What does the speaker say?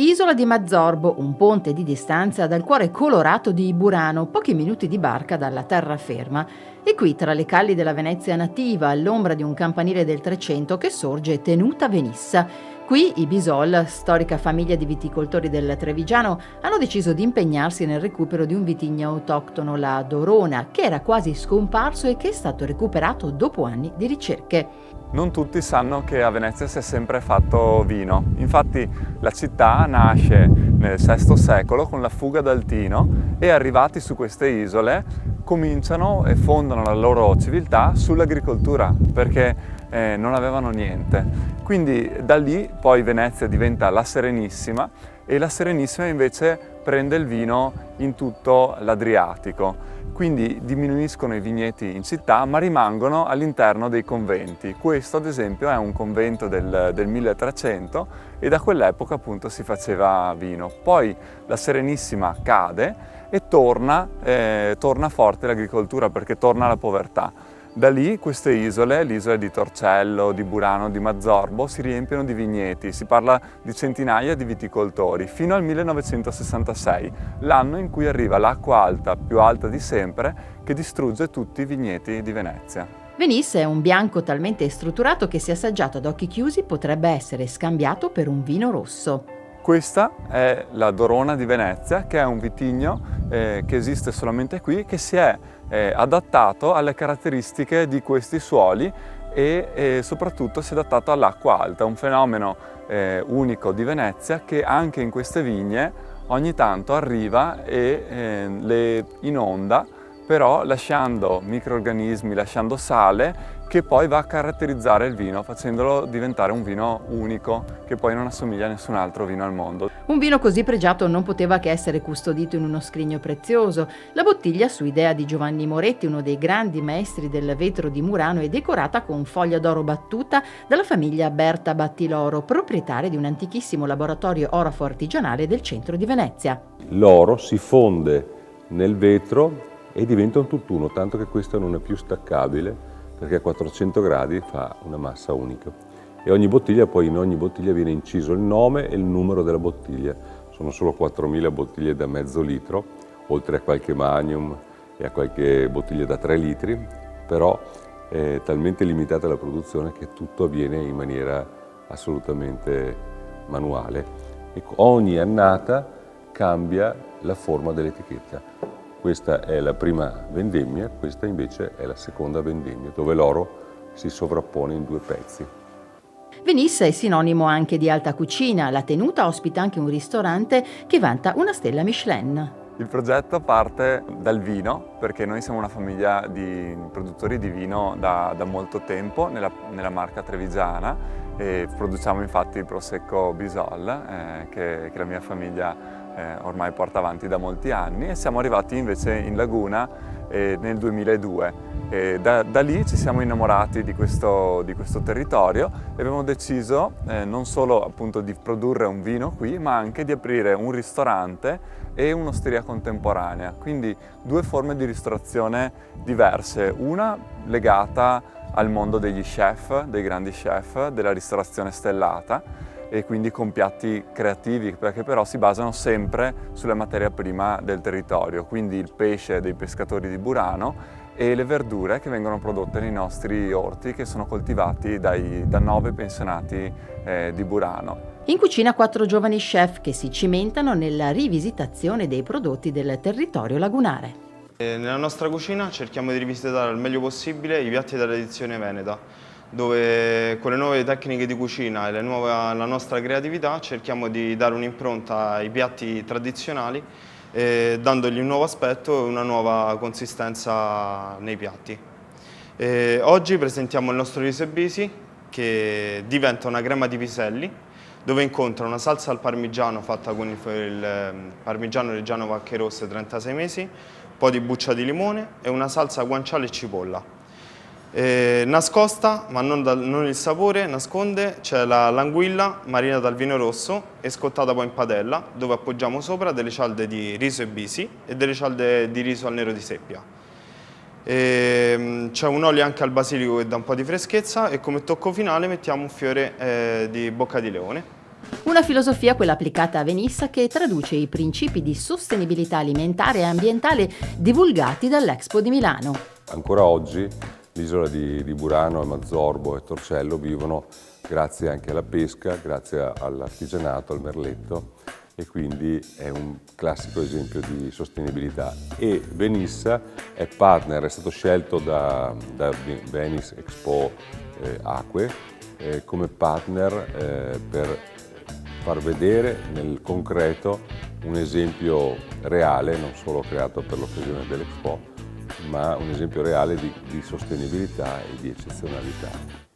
Isola di Mazzorbo, un ponte di distanza dal cuore colorato di Burano, pochi minuti di barca dalla terraferma. E qui, tra le calli della Venezia nativa, all'ombra di un campanile del Trecento che sorge Tenuta Venissa. Qui i Bisol, storica famiglia di viticoltori del Trevigiano, hanno deciso di impegnarsi nel recupero di un vitigno autoctono, la Dorona, che era quasi scomparso e che è stato recuperato dopo anni di ricerche. Non tutti sanno che a Venezia si è sempre fatto vino. Infatti la città nasce nel VI secolo con la fuga dal Tino e arrivati su queste isole cominciano e fondano la loro civiltà sull'agricoltura perché non avevano niente. Quindi da lì poi Venezia diventa la Serenissima e la Serenissima invece prende il vino in tutto l'Adriatico. Quindi diminuiscono i vigneti in città ma rimangono all'interno dei conventi. Questo ad esempio è un convento del 1300 e da quell'epoca appunto si faceva vino. Poi la Serenissima cade e torna forte l'agricoltura perché torna la povertà. Da lì queste isole, l'isola di Torcello, di Burano, di Mazzorbo, si riempiono di vigneti, si parla di centinaia di viticoltori, fino al 1966, l'anno in cui arriva l'acqua alta, più alta di sempre, che distrugge tutti i vigneti di Venezia. Venisse è un bianco talmente strutturato che se assaggiato ad occhi chiusi potrebbe essere scambiato per un vino rosso. Questa è la Dorona di Venezia, che è un vitigno che esiste solamente qui, che si è adattato alle caratteristiche di questi suoli e soprattutto si è adattato all'acqua alta, un fenomeno unico di Venezia che anche in queste vigne ogni tanto arriva e le inonda, però lasciando microrganismi, lasciando sale, che poi va a caratterizzare il vino, facendolo diventare un vino unico, che poi non assomiglia a nessun altro vino al mondo. Un vino così pregiato non poteva che essere custodito in uno scrigno prezioso. La bottiglia, su idea di Giovanni Moretti, uno dei grandi maestri del vetro di Murano, è decorata con foglia d'oro battuta dalla famiglia Berta Battiloro, proprietaria di un antichissimo laboratorio orafo artigianale del centro di Venezia. L'oro si fonde nel vetro e diventa un tutt'uno, tanto che questo non è più staccabile perché a 400 gradi fa una massa unica. E ogni bottiglia, poi in ogni bottiglia viene inciso il nome e il numero della bottiglia. Sono solo 4.000 bottiglie da mezzo litro, oltre a qualche magnum e a qualche bottiglia da 3 litri, però è talmente limitata la produzione che tutto avviene in maniera assolutamente manuale. E ogni annata cambia la forma dell'etichetta. Questa è la prima vendemmia, questa invece è la seconda vendemmia, dove l'oro si sovrappone in 2 pezzi. Venisse è sinonimo anche di alta cucina. La Tenuta ospita anche un ristorante che vanta una stella Michelin. Il progetto parte dal vino, perché noi siamo una famiglia di produttori di vino da molto tempo nella marca trevigiana e produciamo infatti il Prosecco Bisol, che la mia famiglia ormai porta avanti da molti anni, e siamo arrivati invece in Laguna nel 2002. Da lì ci siamo innamorati di questo territorio e abbiamo deciso non solo appunto di produrre un vino qui, ma anche di aprire un ristorante e un'osteria contemporanea, quindi 2 forme di ristorazione diverse, una legata al mondo degli chef, dei grandi chef, della ristorazione stellata, e quindi con piatti creativi, perché però si basano sempre sulla materia prima del territorio, quindi il pesce dei pescatori di Burano e le verdure che vengono prodotte nei nostri orti, che sono coltivati da 9 pensionati di Burano. In cucina 4 giovani chef che si cimentano nella rivisitazione dei prodotti del territorio lagunare. Nella nostra cucina cerchiamo di rivisitare al meglio possibile i piatti della tradizione veneta, dove con le nuove tecniche di cucina e la nostra creatività cerchiamo di dare un'impronta ai piatti tradizionali, dandogli un nuovo aspetto e una nuova consistenza nei piatti. Oggi presentiamo il nostro riso e bisi, che diventa una crema di piselli, dove incontra una salsa al parmigiano fatta con il parmigiano reggiano vacche rosse 36 mesi, un po' di buccia di limone e una salsa guanciale e cipolla. Nascosta, ma non il sapore, nasconde, c'è l'anguilla marinata al vino rosso e scottata poi in padella, dove appoggiamo sopra delle cialde di riso e bisi e delle cialde di riso al nero di seppia. C'è un olio anche al basilico che dà un po' di freschezza e come tocco finale mettiamo un fiore di bocca di leone. Una filosofia, quella applicata a Venissa, che traduce i principi di sostenibilità alimentare e ambientale divulgati dall'Expo di Milano. Ancora oggi l'isola di Burano, Mazzorbo e Torcello vivono grazie anche alla pesca, grazie all'artigianato, al merletto, e quindi è un classico esempio di sostenibilità. E Venissa è partner, è stato scelto da Venice Expo Acque come partner per far vedere nel concreto un esempio reale, non solo creato per l'occasione dell'Expo, ma un esempio reale di sostenibilità e di eccezionalità.